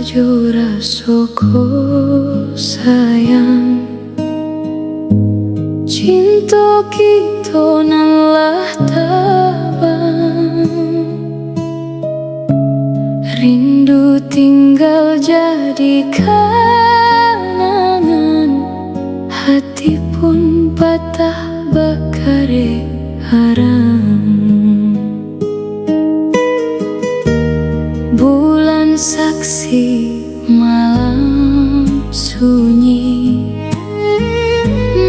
sajo rasoko sayang, cinta kita nalah tabang, rindu tinggal jadi kenangan, hati pun patah bakare arang. Bulan saksi malam sunyi,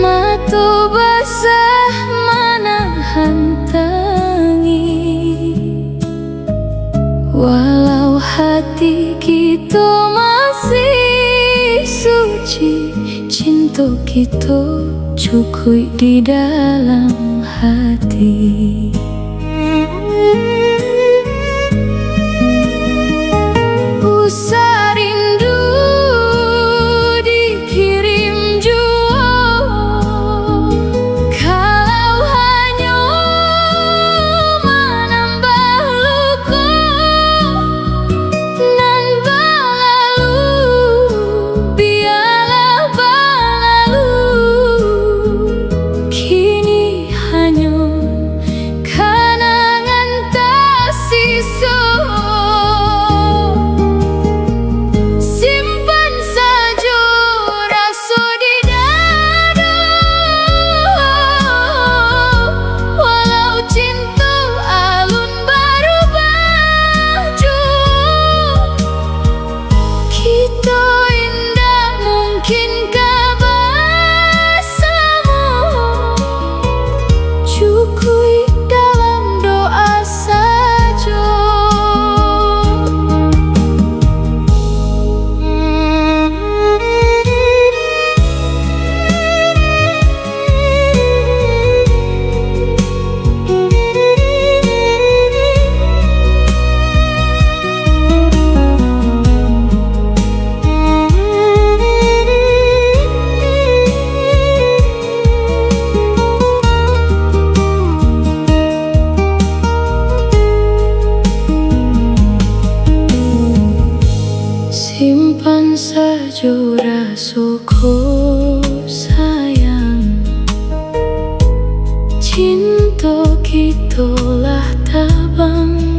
mata basah menahan tangis. Walau hati kita masih suci, cinta kita cukup di dalam hati. Usah rindu dikirim jua, kalau hanya menambah luka nan berlalu, biarlah berlalu. Kini hanya kenangan tersisa. Simpan saja rasoko sayang, cinta kita lah tabang,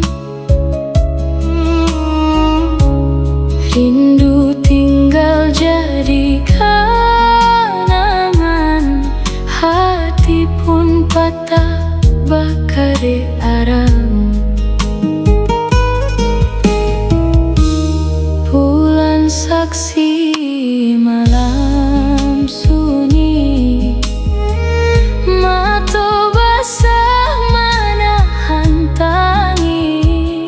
rindu tinggal jadi kenangan, hati pun patah bakare arang. Saksi malam sunyi, mata basah menahan tangis.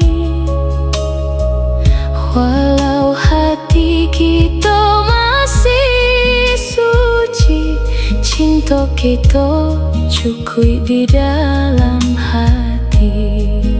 Walau hati kita masih suci, cinta kita cukup di dalam hati.